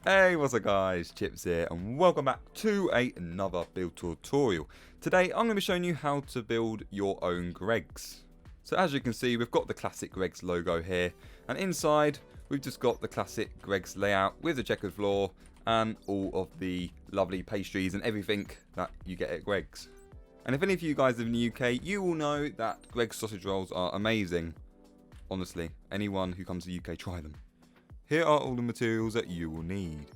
Hey, what's up guys, Chips here and welcome back to another build tutorial. Today I'm going to be showing you how to build your own GREGGS. So as you can see, we've got the classic GREGGS logo here, and inside we've just got the classic GREGGS layout with the checkered floor and all of the lovely pastries and everything that you get at GREGGS. And if any of you guys live in the UK, you will know that GREGGS sausage rolls are amazing. Honestly, anyone who comes to the UK, try them. Here are all the materials that you will need.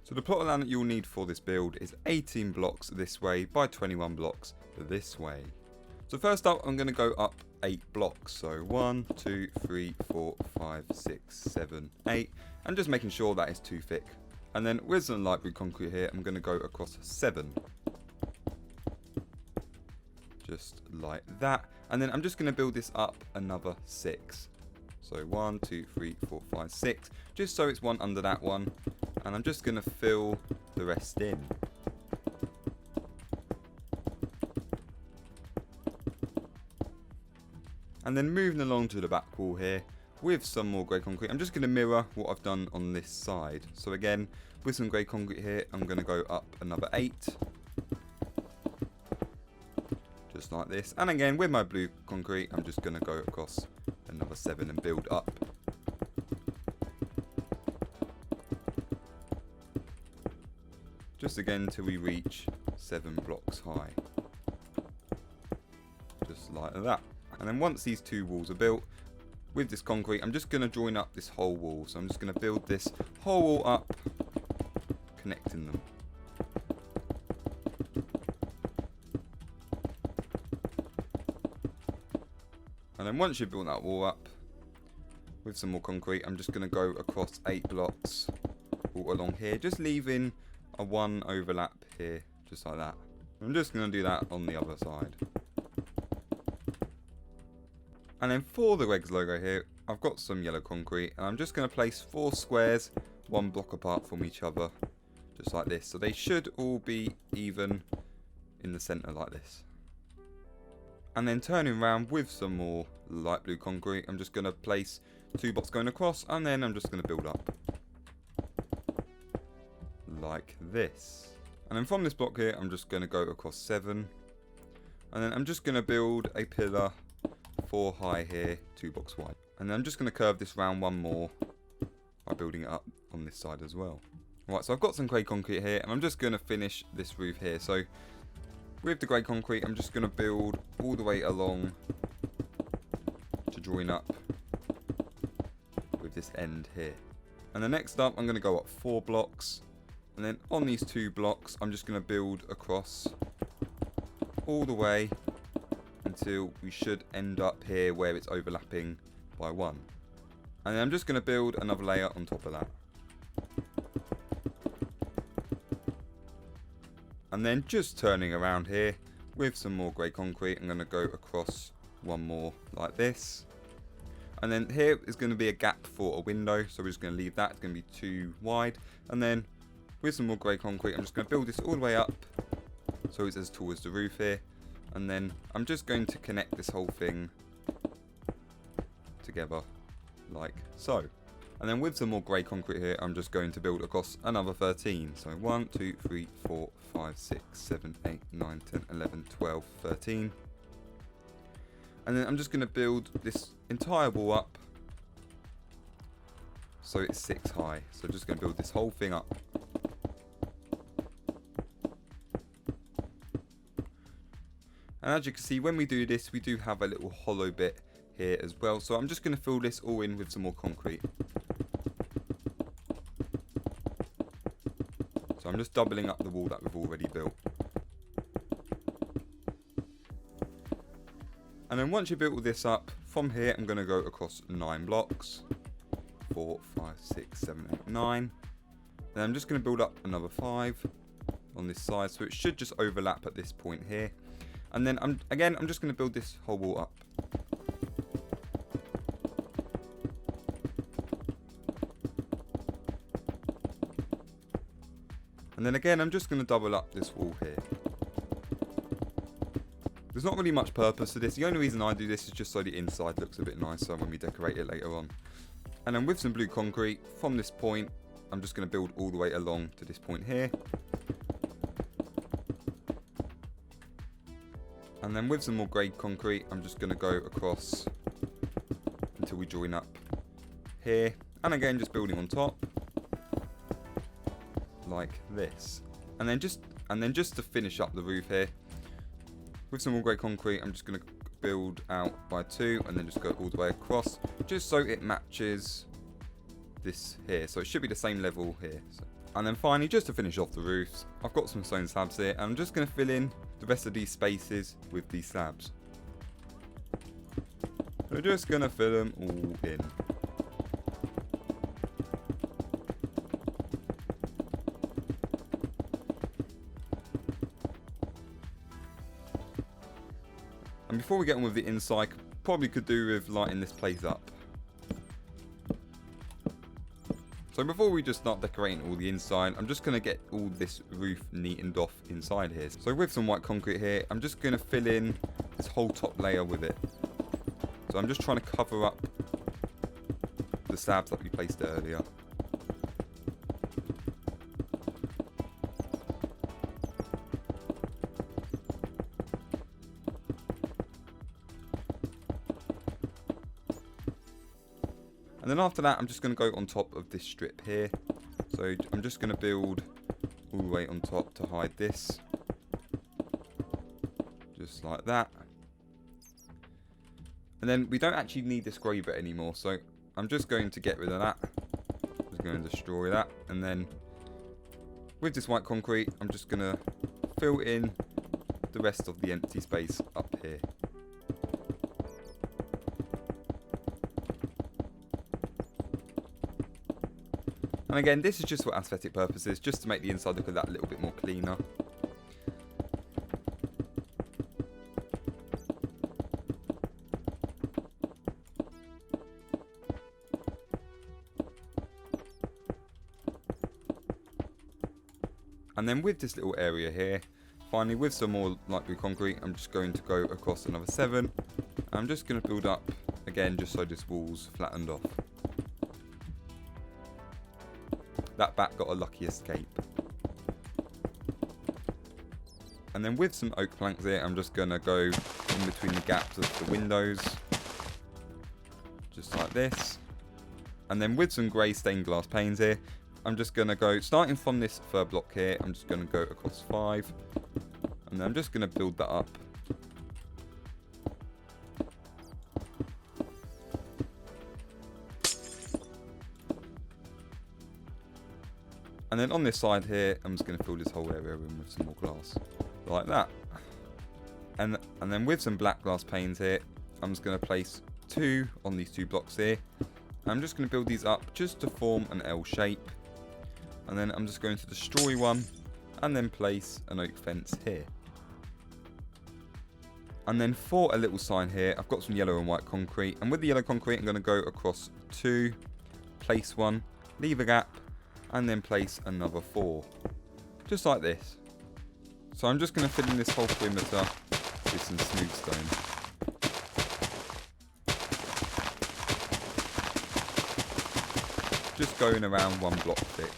So the plot of land that you will need for this build is 18 blocks this way by 21 blocks this way. So first up, I'm going to go up 8 blocks. So 1, 2, 3, 4, 5, 6, 7, 8. And just making sure that is too thick. And then with some light blue concrete here, I'm going to go across 7. Just like that. And then I'm just going to build this up another 6. So 1, 2, 3, 4, 5, 6. Just so it's one under that one. And I'm just going to fill the rest in. And then moving along to the back wall here with some more grey concrete. I'm just going to mirror what I've done on this side. So again, with some grey concrete here, I'm going to go up another 8. Just like this. And again, with my blue concrete, I'm just going to go across another 7 and build up. Just again till we reach 7 blocks high. Just like that. And then once these 2 walls are built, with this concrete, I'm just going to join up this whole wall. So I'm just going to build this whole wall up, connecting them. And then once you've built that wall up, with some more concrete, I'm just going to go across 8 blocks all along here, just leaving a 1 overlap here, just like that. I'm just going to do that on the other side. And then for the GREGGS logo here, I've got some yellow concrete, and I'm just going to place 4 squares, 1 block apart from each other, just like this. So they should all be even in the centre like this. And then turning around with some more light blue concrete, I'm just going to place 2 blocks going across, and then I'm just going to build up. Like this. And then from this block here, I'm just going to go across 7. And then I'm just going to build a pillar 4 high here, 2 blocks wide. And then I'm just going to curve this round 1 more by building it up on this side as well. Right, so I've got some grey concrete here, and I'm just going to finish this roof here. So with the grey concrete, I'm just going to build all the way along to join up with this end here. And then next up, I'm going to go up 4 blocks. And then on these 2 blocks, I'm just going to build across all the way until we should end up here where it's overlapping by 1. And then I'm just going to build another layer on top of that. And then just turning around here with some more grey concrete, I'm going to go across 1 more like this. And then here is going to be a gap for a window, so we're just going to leave that. It's going to be too wide. And then with some more grey concrete, I'm just going to build this all the way up so it's as tall as the roof here. And then I'm just going to connect this whole thing together like so. And then with some more grey concrete here, I'm just going to build across another 13. So 1, 2, 3, 4, 5, 6, 7, 8, 9, 10, 11, 12, 13. And then I'm just going to build this entire wall up so it's 6 high. So just going to build this whole thing up. And as you can see, when we do this, we do have a little hollow bit here as well. So I'm just going to fill this all in with some more concrete. So I'm just doubling up the wall that we've already built. And then once you built all this up, from here I'm going to go across 9 blocks. 4, 5, 6, 7, 8, 9. Then I'm just going to build up another 5 on this side. So it should just overlap at this point here. And then I'm just going to build this whole wall up. And then again, I'm just going to double up this wall here. There's not really much purpose to this. The only reason I do this is just so the inside looks a bit nicer when we decorate it later on. And then with some blue concrete, from this point, I'm just going to build all the way along to this point here. And then with some more grey concrete, I'm just going to go across until we join up here. And again, just building on top, like this. And then just to finish up the roof here, with some more grey concrete, I'm just going to build out by 2 and then just go all the way across, just so it matches this here. So it should be the same level here. And then finally, just to finish off the roofs, I've got some stone slabs here, and I'm just going to fill in the rest of these spaces with these slabs. We're just going to fill them all in. And before we get on with the inside, probably could do with lighting this place up. So before we just start decorating all the inside, I'm just going to get all this roof neatened off inside here. So with some white concrete here, I'm just going to fill in this whole top layer with it. So I'm just trying to cover up the slabs that we placed earlier. And then after that, I'm just going to go on top of this strip here. So I'm just going to build all the way on top to hide this. Just like that. And then we don't actually need this grey bit anymore. So I'm just going to get rid of that. I'm just going to destroy that. And then with this white concrete, I'm just going to fill in the rest of the empty space up here. And again, this is just for aesthetic purposes, just to make the inside look that little bit more cleaner. And then with this little area here, finally with some more light blue concrete, I'm just going to go across another 7. I'm just going to build up again, just so this wall's flattened off. That bat got a lucky escape. And then with some oak planks here, I'm just going to go in between the gaps of the windows. Just like this. And then with some grey stained glass panes here, I'm just going to go, starting from this third block here, I'm just going to go across 5. And then I'm just going to build that up. And then on this side here, I'm just going to fill this whole area in with some more glass. Like that. And then with some black glass panes here, I'm just going to place 2 on these 2 blocks here. I'm just going to build these up just to form an L shape. And then I'm just going to destroy one and then place an oak fence here. And then for a little sign here, I've got some yellow and white concrete. And with the yellow concrete, I'm going to go across 2, place 1, leave a gap, and then place another 4. Just like this. So I'm just going to fill in this whole perimeter with some smooth stone. Just going around 1 block thick.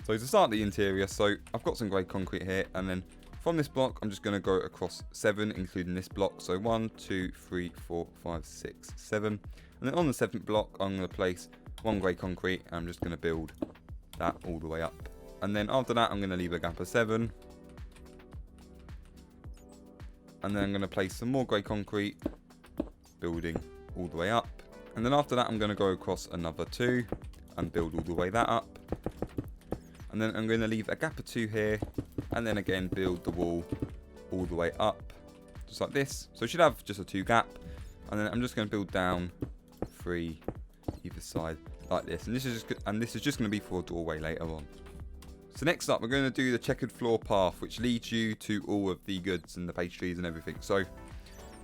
So to start the interior, so I've got some grey concrete here, and then from this block, I'm just going to go across 7, including this block. So 1, 2, 3, 4, 5, 6, 7. And then on the 7th block, I'm going to place 1 grey concrete. And I'm just going to build that all the way up. And then after that, I'm going to leave a gap of 7. And then I'm going to place some more grey concrete, building all the way up. And then after that, I'm going to go across another 2 and build all the way that up. And then I'm going to leave a gap of 2 here. And then again, build the wall all the way up, just like this. So it should have just a 2 gap. And then I'm just going to build down 3 either side, like this. And this is just going to be for a doorway later on. So next up, we're going to do the checkered floor path, which leads you to all of the goods and the pastries and everything. So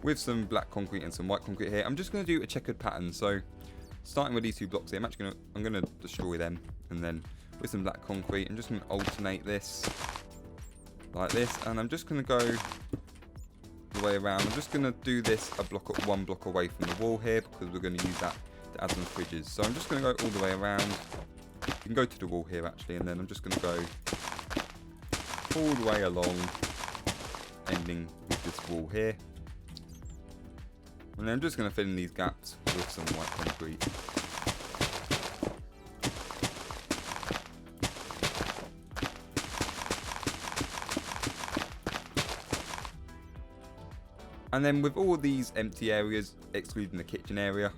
with some black concrete and some white concrete here, I'm just going to do a checkered pattern. So starting with these 2 blocks here, I'm going to destroy them. And then with some black concrete, I'm just going to alternate this. like this, and I'm just going to go the way around. I'm just going to do this one block away from the wall here, because we're going to use that to add some fridges. So I'm just going to go all the way around. You can go to the wall here actually, and then I'm just going to go all the way along, ending with this wall here. And then I'm just going to fill in these gaps with some white concrete. And then with all these empty areas, excluding the kitchen area,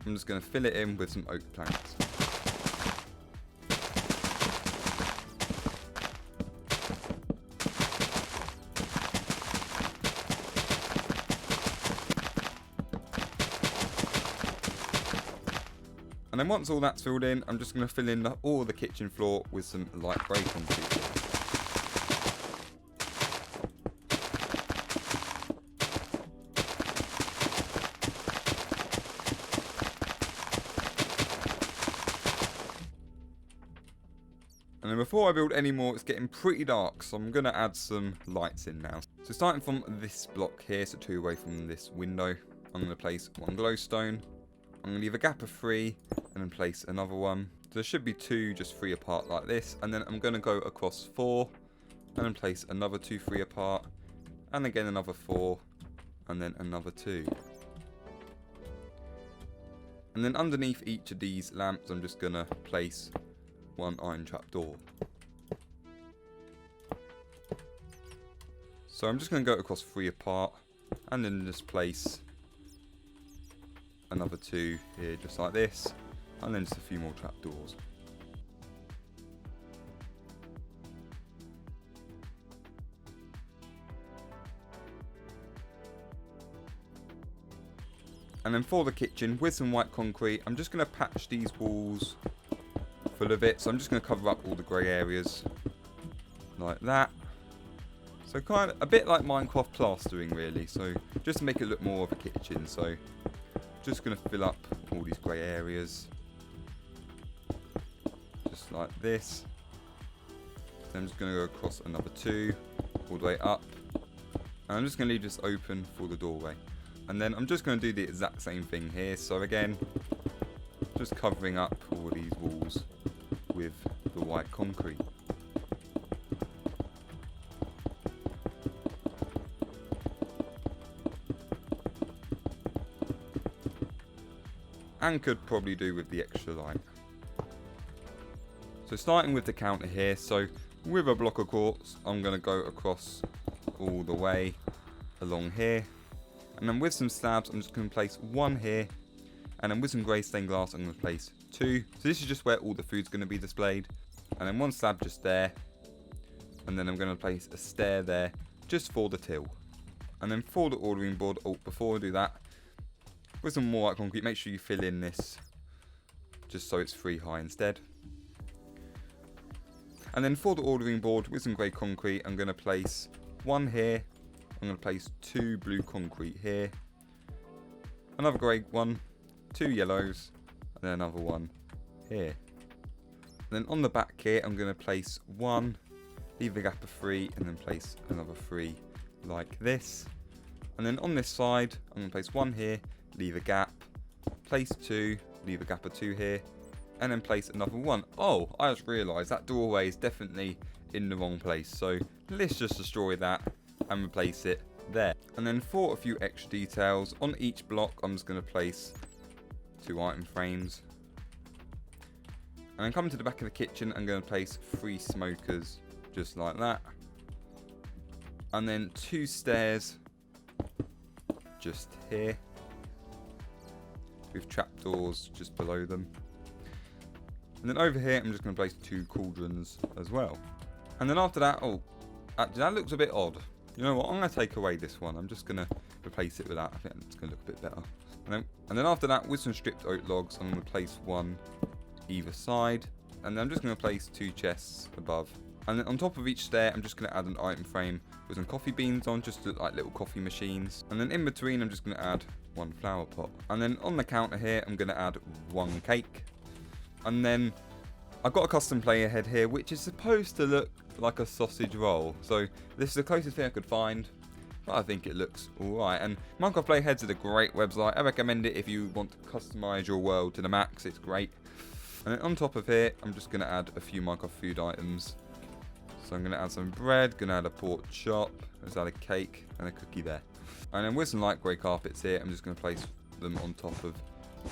I'm just going to fill it in with some oak planks. And then once all that's filled in, I'm just going to fill in all the kitchen floor with some light grey concrete. And then before I build any more, it's getting pretty dark, so I'm going to add some lights in now. So starting from this block here, so 2 away from this window, I'm going to place 1 glowstone. I'm going to leave a gap of 3 and then place another one. So there should be 2 just 3 apart like this. And then I'm going to go across 4 and then place another 2 3 apart. And again another 4 and then another 2. And then underneath each of these lamps, I'm just going to place 1 iron trapdoor. So I'm just going to go across 3 apart and then just place another 2 here just like this, and then just a few more trapdoors. And then for the kitchen, with some white concrete, I'm just going to patch these walls full of it. So I'm just going to cover up all the grey areas like that. So kind of a bit like Minecraft plastering really, so just to make it look more of a kitchen. So just going to fill up all these grey areas just like this. Then I'm just going to go across another 2 all the way up, and I'm just going to leave this open for the doorway. And then I'm just going to do the exact same thing here. So again, just covering up all these walls with the white concrete. And could probably do with the extra light. So starting with the counter here, so with a block of quartz, I'm going to go across all the way along here. And then with some slabs, I'm just going to place 1 here. And then with some grey stained glass, I'm going to place 2. So this is just where all the food's going to be displayed. And then 1 slab just there. And then I'm going to place a stair there, just for the till. And then for the ordering board, before I do that, with some more white concrete, make sure you fill in this just so it's 3 high instead. And then for the ordering board, with some grey concrete, I'm going to place 1 here. I'm going to place 2 blue concrete here. Another grey one, 2 yellows, and then another one here. And then on the back here, I'm going to place 1, leave a gap of 3, and then place another 3 like this. And then on this side, I'm going to place 1 here, leave a gap, place 2, leave a gap of 2 here, and then place another 1. Oh, I just realised that doorway is definitely in the wrong place, so let's just destroy that and replace it there. And then for a few extra details, on each block I'm just going to place 2 item frames. And then coming to the back of the kitchen, I'm going to place 3 smokers just like that. And then 2 stairs just here, with trapdoors just below them. And then over here, I'm just going to place 2 cauldrons as well. And then after that, oh, actually that looks a bit odd. You know what, I'm going to take away this one. I'm just going to replace it with that. I think it's going to look a bit better. And then after that, with some stripped oak logs, I'm going to place 1 either side. And then I'm just going to place 2 chests above. And then on top of each stair, I'm just going to add an item frame with some coffee beans on, just to look like little coffee machines. And then in between, I'm just going to add 1 flower pot. And then on the counter here, I'm going to add 1 cake. And then I've got a custom player head here, which is supposed to look like a sausage roll. So this is the closest thing I could find. But I think it looks alright. And Minecraft Playheads is a great website. I recommend it if you want to customise your world to the max. It's great. And then on top of here, I'm just going to add a few Minecraft food items. So I'm going to add some bread, going to add a pork chop, let's add a cake and a cookie there. And then with some light grey carpets here, I'm just going to place them on top of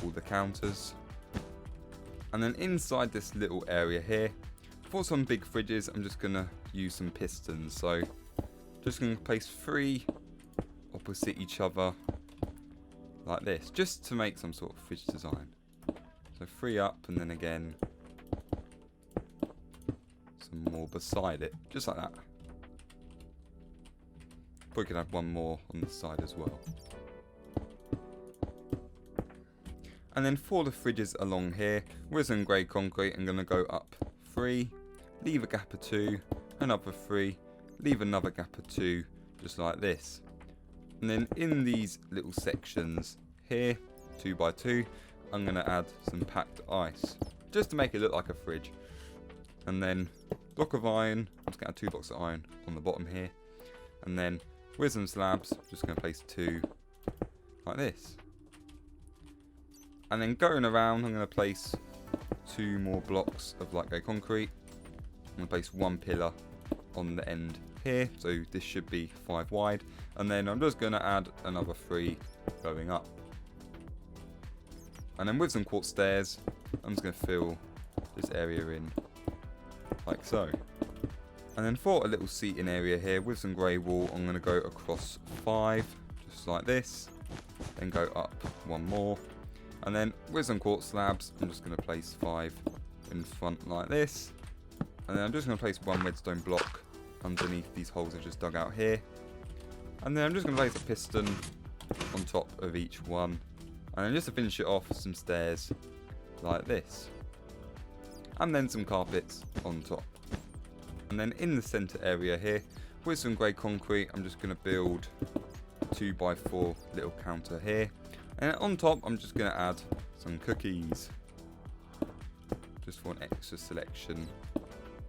all the counters. And then inside this little area here, for some big fridges, I'm just going to use some pistons. So just going to place 3 opposite each other like this, just to make some sort of fridge design. So 3 up and then again some more beside it, just like that. Probably could have one more on the side as well. And then for the fridges along here, with some grey concrete, I'm going to go up 3, leave a gap of 2, another 3, leave another gap of 2, just like this. And then in these little sections here, 2 by 2, I'm going to add some packed ice, just to make it look like a fridge. And then block of iron, I'm just going to add 2 blocks of iron on the bottom here. And then with some slabs, I'm just going to place 2 like this. And then going around, I'm going to place 2 more blocks of light grey concrete. I'm going to place 1 pillar on the end here, so this should be 5 wide. And then I'm just going to add another 3 going up. And then with some quartz stairs, I'm just going to fill this area in like so. And then for a little seating area here with some grey wool, I'm going to go across 5, just like this. Then go up 1 more. And then with some quartz slabs, I'm just going to place 5 in front like this. And then I'm just going to place 1 redstone block underneath these holes I've just dug out here. And then I'm just going to place a piston on top of each one. And then just to finish it off, some stairs like this. And then some carpets on top. And then in the centre area here, with some grey concrete, I'm just going to build 2 by 4 little counter here. And on top, I'm just going to add some cookies. Just for an extra selection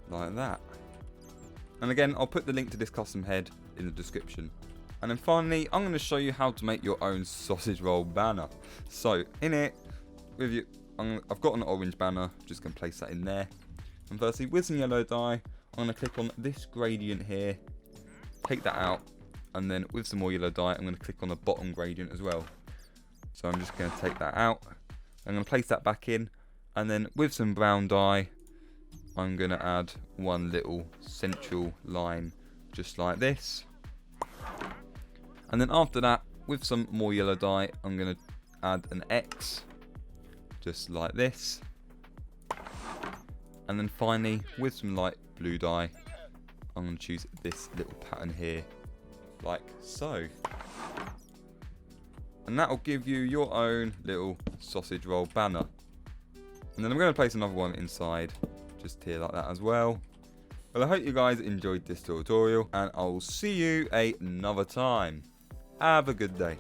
like that. And again, I'll put the link to this custom head in the description. And then finally, I'm going to show you how to make your own sausage roll banner. So in it, I've got an orange banner, just going to place that in there. And firstly, with some yellow dye, I'm going to click on this gradient here, take that out, and then with some more yellow dye, I'm going to click on the bottom gradient as well. So I'm just going to take that out, I'm going to place that back in, and then with some brown dye, I'm going to add 1 little central line, just like this. And then after that, with some more yellow dye, I'm going to add an X, just like this. And then finally, with some light blue dye, I'm going to choose this little pattern here, like so. And that will give you your own little sausage roll banner. And then I'm going to place another one inside, just here like that as well. Well, I hope you guys enjoyed this tutorial, and I'll see you another time. Have a good day.